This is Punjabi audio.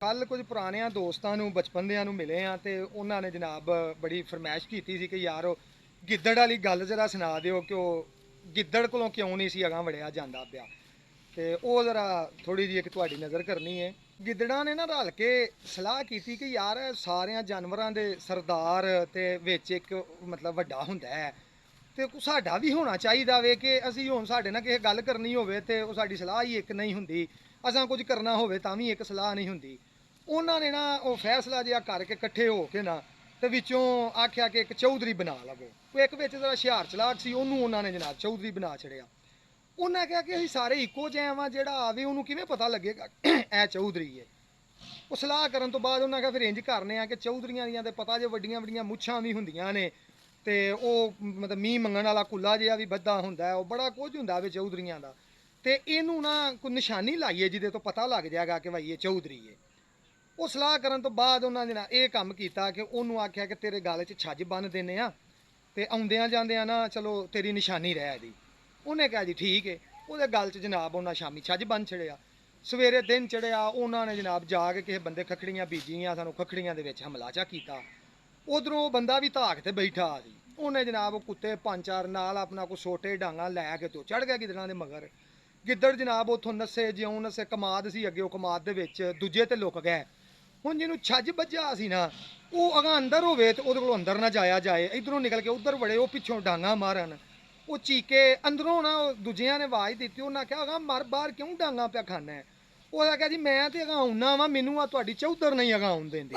ਕੱਲ ਕੁਝ ਪੁਰਾਣਿਆਂ ਦੋਸਤਾਂ ਨੂੰ ਬਚਪਨ ਦਿਆਂ ਨੂੰ ਮਿਲੇ ਆ ਤੇ ਉਹਨਾਂ ਨੇ ਜਨਾਬ ਬੜੀ ਫਰਮਾਇਸ਼ ਕੀਤੀ ਸੀ ਕਿ ਯਾਰ ਉਹ ਗਿੱਦੜ ਵਾਲੀ ਗੱਲ ਜਰਾ ਸੁਣਾ ਦਿਓ ਕਿ ਉਹ ਗਿੱਦੜ ਕੋਲੋਂ ਕਿਉਂ ਨਹੀਂ ਸੀ ਅਗਾਂਹ ਵੜਿਆ ਜਾਂਦਾ ਪਿਆ। ਤੇ ਉਹ ਜਰਾ ਥੋੜੀ ਜਿਹੀ ਇੱਕ ਤੁਹਾਡੀ ਨਜ਼ਰ ਕਰਨੀ ਹੈ। ਗਿੱਦੜਾਂ ਨੇ ਨਾ ਰਲ ਕੇ ਸਲਾਹ ਕੀਤੀ ਕਿ ਯਾਰ ਸਾਰਿਆਂ ਜਾਨਵਰਾਂ ਦੇ ਸਰਦਾਰ ਤੇ ਵਿੱਚ ਇੱਕ ਮਤਲਬ ਵੱਡਾ ਹੁੰਦਾ ਹੈ ਤੇ ਸਾਡਾ ਵੀ ਹੋਣਾ ਚਾਹੀਦਾ ਵੇ ਕਿ ਅਸੀਂ ਹੁਣ ਸਾਡੇ ਨਾਲ ਕਿਸੇ ਗੱਲ ਕਰਨੀ ਹੋਵੇ ਤੇ ਉਹ ਸਾਡੀ ਸਲਾਹ ਹੀ ਇੱਕ ਨਹੀਂ ਹੁੰਦੀ, ਅਸਾਂ ਕੁਝ ਕਰਨਾ ਹੋਵੇ ਤਾਂ ਵੀ ਇੱਕ ਸਲਾਹ ਨਹੀਂ ਹੁੰਦੀ। ਉਹਨਾਂ ਨੇ ਨਾ ਉਹ ਫੈਸਲਾ ਜਿਹਾ ਕਰਕੇ ਇਕੱਠੇ ਹੋ ਕੇ ਨਾ ਤੇ ਵਿੱਚੋਂ ਆਖਿਆ ਕਿ ਇੱਕ ਚੌਧਰੀ ਬਣਾ ਲਵੋ। ਉਹ ਇੱਕ ਵਿੱਚ ਜਿਹੜਾ ਹੁਸ਼ਿਆਰ ਚਲਾਕ ਸੀ ਉਹਨੂੰ ਉਹਨਾਂ ਨੇ ਜਨਾਬ ਚੌਧਰੀ ਬਣਾ ਛੜਿਆ। ਉਹਨਾਂ ਕਿਹਾ ਕਿ ਅਸੀਂ ਸਾਰੇ ਇੱਕੋ ਜਿਹੇ ਵਾਂ, ਜਿਹੜਾ ਆਵੇ ਉਹਨੂੰ ਕਿਵੇਂ ਪਤਾ ਲੱਗੇਗਾ ਇਹ ਚੌਧਰੀ ਹੈ। ਉਹ ਸਲਾਹ ਕਰਨ ਤੋਂ ਬਾਅਦ ਉਹਨਾਂ ਕਿਹਾ ਫਿਰ ਇੰਜ ਕਰਨੇ ਆ ਕਿ ਚੌਧਰੀਆਂ ਦੀਆਂ ਤੇ ਪਤਾ ਜੇ ਵੱਡੀਆਂ ਵੱਡੀਆਂ ਮੁੱਛਾਂ ਵੀ ਹੁੰਦੀਆਂ ਨੇ ਤੇ ਉਹ ਮਤਲਬ ਮੀਂਹ ਮੰਗਣ ਵਾਲਾ ਕੁੱਲਾ ਜਿਹਾ ਵੀ ਬੱਧਾ ਹੁੰਦਾ, ਉਹ ਬੜਾ ਕੁਝ ਹੁੰਦਾ ਵੇ ਚੌਧਰੀਆਂ ਦਾ। ਤੇ ਇਹਨੂੰ ਨਾ ਕੋਈ ਨਿਸ਼ਾਨੀ ਲਾਈਏ ਜਿਹਦੇ ਤੋਂ ਪਤਾ ਲੱਗ ਜਾਏਗਾ ਕਿ ਭਾਈ ਇਹ ਚੌਧਰੀ ਹੈ। ਉਹ ਸਲਾਹ ਕਰਨ ਤੋਂ ਬਾਅਦ ਉਹਨਾਂ ਨੇ ਇਹ ਕੰਮ ਕੀਤਾ ਕਿ ਉਹਨੂੰ ਆਖਿਆ ਕਿ ਤੇਰੇ ਗਲ 'ਚ ਛੱਜ ਬੰਨ ਦਿੰਦੇ ਆ ਤੇ ਆਉਂਦਿਆਂ ਜਾਂਦਿਆਂ ਨਾ ਚਲੋ ਤੇਰੀ ਨਿਸ਼ਾਨੀ ਰਹਿ ਇਹਦੀ। ਉਹਨੇ ਕਿਹਾ ਜੀ ਠੀਕ ਹੈ। ਉਹਦੇ ਗਲ 'ਚ ਜਨਾਬ ਉਹਨਾਂ ਸ਼ਾਮੀ ਛੱਜ ਬੰਨ ਛੜਿਆ। ਸਵੇਰੇ ਦਿਨ ਚੜਿਆ, ਉਹਨਾਂ ਨੇ ਜਨਾਬ ਜਾ ਕੇ ਕਿਸੇ ਬੰਦੇ ਖੱਖੜੀਆਂ ਬੀਜੀਆਂ, ਸਾਨੂੰ ਖੱਖੜੀਆਂ ਦੇ ਵਿੱਚ ਹਮਲਾ ਚਾ ਕੀਤਾ। ਉਧਰੋਂ ਬੰਦਾ ਵੀ ਧਾਕ ਤੇ ਬੈਠਾ ਸੀ। ਉਹਨੇ ਜਨਾਬ ਕੁੱਤੇ ਪੰਜ ਚਾਰ ਨਾਲ ਆਪਣਾ ਕੋਈ ਛੋਟੇ ਡਾਂਗਾ ਲੈ ਕੇ ਤੋਂ ਚੜ ਗਿਆ ਗਿੱਦੜਾਂ ਦੇ ਮਗਰ। ਗਿੱਦੜ ਜਨਾਬ ਉੱਥੋਂ ਨੱਸੇ ਜਿਉਂ ਨੱਸੇ, ਕਮਾਦ ਸੀ ਅੱਗੇ, ਉਹ ਕਮਾਦ ਦੇ ਵਿੱਚ ਦੂਜੇ ਤੇ ਲੁਕ ਗਏ। ਹੁਣ ਜਿਹਨੂੰ ਛੱਜ ਵੱਜਾ ਸੀ ਨਾ ਉਹ ਅਗਾਂ ਅੰਦਰ ਹੋਵੇ ਤੇ ਉਹਦੇ ਕੋਲ ਅੰਦਰ ਨਾ ਜਾਇਆ ਜਾਏ, ਇਧਰੋਂ ਨਿਕਲ ਕੇ ਉਧਰ ਵੜੇ, ਉਹ ਪਿੱਛੋਂ ਡਾਂਗਾ ਮਾਰਨ। ਉਹ ਚੀਕੇ ਅੰਦਰੋਂ ਨਾ ਦੂਜਿਆਂ ਨੇ ਆਵਾਜ਼ ਦਿੱਤੀ, ਉਹਨਾਂ ਕਿਹਾ ਅਗਾਂ ਮਰ ਬਾਹਰ ਕਿਉਂ ਡਾਂਗਾ ਪਿਆ ਖਾਨਾ ਹੈ। ਉਹਦਾ ਕਿਹਾ ਜੀ ਮੈਂ ਤੇ ਅਗਾਂ ਆਉਣਾ ਵਾ, ਮੈਨੂੰ ਆ ਤੁਹਾਡੀ ਚੌਧਰ ਨਹੀਂ ਅਗਾਂ ਆਉਣ ਦਿੰਦੀ।